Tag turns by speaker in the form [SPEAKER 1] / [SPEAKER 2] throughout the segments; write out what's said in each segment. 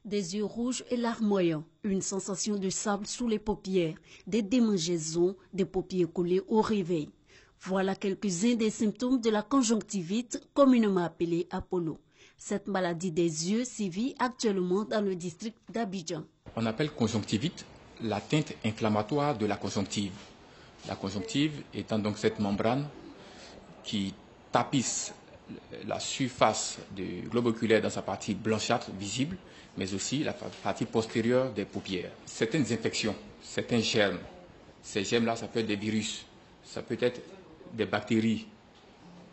[SPEAKER 1] Des yeux rouges et larmoyants, une sensation de sable sous les paupières, des démangeaisons, des paupières collées au réveil. Voilà quelques-uns des symptômes de la conjonctivite, communément appelée Apollo. Cette maladie des yeux sévit actuellement dans le district d'Abidjan.
[SPEAKER 2] On appelle conjonctivite la teinte inflammatoire de la conjonctive. La conjonctive étant donc cette membrane qui tapisse la surface du globe oculaire dans sa partie blanchâtre visible, mais aussi la partie postérieure des paupières. Certaines infections, certains germes, ces germes-là, ça peut être des virus, ça peut être des bactéries,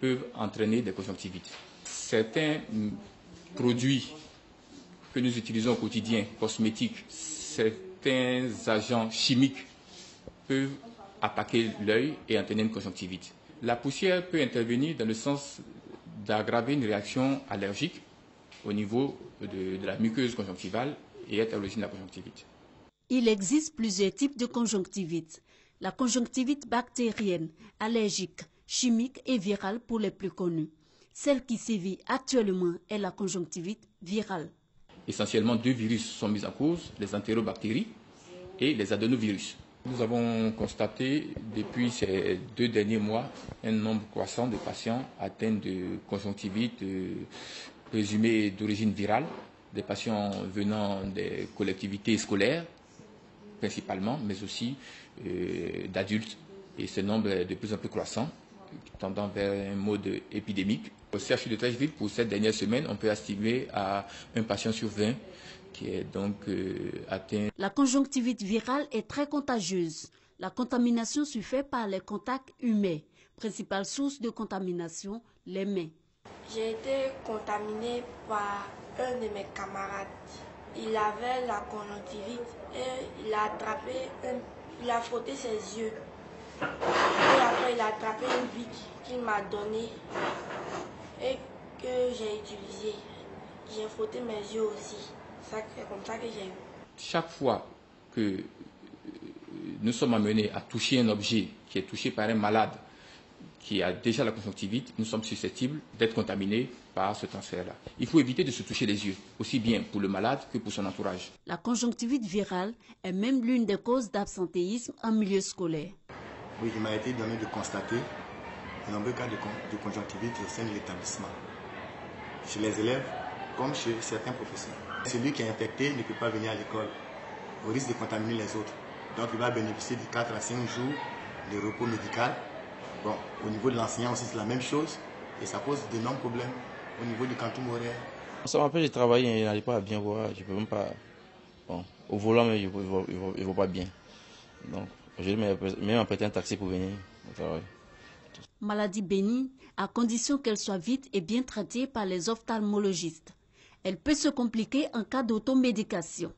[SPEAKER 2] peuvent entraîner des conjonctivites. Certains produits que nous utilisons au quotidien, cosmétiques, certains agents chimiques peuvent attaquer l'œil et entraîner une conjonctivite. La poussière peut intervenir dans le sens d'aggraver une réaction allergique au niveau de la muqueuse conjonctivale et être à l'origine de la conjonctivite.
[SPEAKER 1] Il existe plusieurs types de conjonctivite. La conjonctivite bactérienne, allergique, chimique et virale pour les plus connus. Celle qui sévit actuellement est la conjonctivite virale.
[SPEAKER 2] Essentiellement, deux virus sont mis en cause, les entérobactéries et les adénovirus. Nous avons constaté depuis ces 2 derniers mois un nombre croissant de patients atteints de conjonctivite présumée d'origine virale, des patients venant des collectivités scolaires principalement, mais aussi d'adultes. Et ce nombre est de plus en plus croissant, tendant vers un mode épidémique. Au CHU de Treichville, pour cette dernière semaine, on peut estimer à un patient sur 20 qui est donc atteint.
[SPEAKER 1] La conjonctivite virale est très contagieuse. La contamination se fait par les contacts humains. Principale source de contamination, les mains.
[SPEAKER 3] J'ai été contaminée par un de mes camarades. Il avait la conjonctivite et il a attrapé, il a frotté ses yeux. Et après, il a attrapé une bic qu'il m'a donnée et que j'ai utilisée. J'ai frotté mes yeux aussi. C'est comme ça que j'ai eu.
[SPEAKER 2] Chaque fois que nous sommes amenés à toucher un objet qui est touché par un malade qui a déjà la conjonctivite, nous sommes susceptibles d'être contaminés par ce transfert-là. Il faut éviter de se toucher les yeux, aussi bien pour le malade que pour son entourage.
[SPEAKER 1] La conjonctivite virale est même l'une des causes d'absentéisme en milieu scolaire.
[SPEAKER 4] Oui, il m'a été donné de constater de nombreux cas de conjonctivite au sein de l'établissement, chez les élèves comme chez certains professeurs. Celui qui est infecté ne peut pas venir à l'école, au risque de contaminer les autres. Donc il va bénéficier de 4 à 5 jours de repos médical. Bon, au niveau de l'enseignant aussi c'est la même chose et ça pose d'énormes problèmes au niveau du quantum horaire.
[SPEAKER 5] Ça m'empêche de travailler, je n'arrive pas à bien voir, je peux même pas. Bon, au volant, mais je ne vois pas bien. Donc, je vais même emprunter un taxi pour venir au travail.
[SPEAKER 1] Maladie bénigne, à condition qu'elle soit vite et bien traitée par les ophtalmologistes. Elle peut se compliquer en cas d'automédication,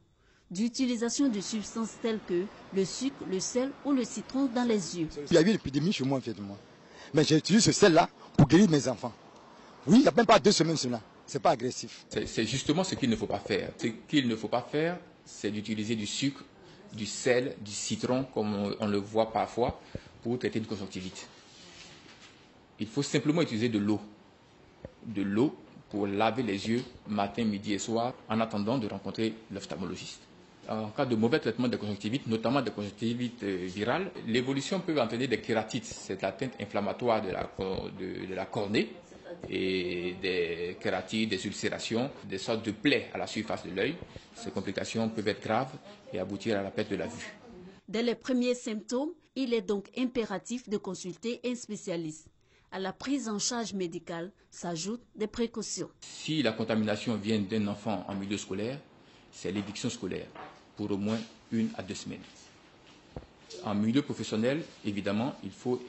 [SPEAKER 1] d'utilisation de substances telles que le sucre, le sel ou le citron dans les yeux.
[SPEAKER 6] Il y a eu une épidémie chez moi en fait. Mais j'ai utilisé ce sel-là pour guérir mes enfants. Oui, il n'y a même pas 2 semaines cela. Ce n'est pas agressif.
[SPEAKER 2] C'est justement ce qu'il ne faut pas faire. Ce qu'il ne faut pas faire, c'est d'utiliser du sucre, du sel, du citron, comme on le voit parfois, pour traiter une conjonctivite. Il faut simplement utiliser de l'eau. De l'eau pour laver les yeux matin, midi et soir, en attendant de rencontrer l'ophtalmologiste. En cas de mauvais traitement de conjonctivite, notamment de conjonctivite virale, l'évolution peut entraîner des kératites, c'est la teinte inflammatoire de la cornée, et des kératites, des ulcérations, des sortes de plaies à la surface de l'œil. Ces complications peuvent être graves et aboutir à la perte de la vue.
[SPEAKER 1] Dès les premiers symptômes, il est donc impératif de consulter un spécialiste. À la prise en charge médicale s'ajoutent des précautions.
[SPEAKER 2] Si la contamination vient d'un enfant en milieu scolaire, c'est l'éviction scolaire pour au moins 1 à 2 semaines. En milieu professionnel, évidemment, il faut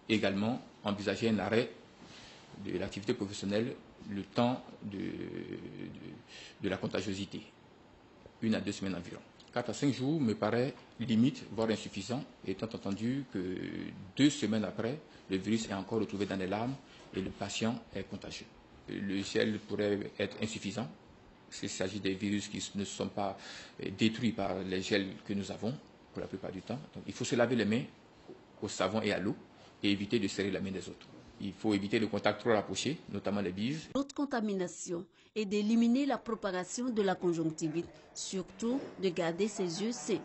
[SPEAKER 2] également envisager un arrêt de l'activité professionnelle le temps de la contagiosité, 1 à 2 semaines environ. 4 à 5 jours me paraît limite, voire insuffisant, étant entendu que 2 semaines après, le virus est encore retrouvé dans les larmes et le patient est contagieux. Le gel pourrait être insuffisant s'il s'agit des virus qui ne sont pas détruits par les gels que nous avons pour la plupart du temps. Donc, il faut se laver les mains au savon et à l'eau et éviter de serrer la main des autres. Il faut éviter le contact trop rapproché, notamment les bises.
[SPEAKER 1] L'autre contamination est d'éliminer la propagation de la conjonctivite, surtout de garder ses yeux sains.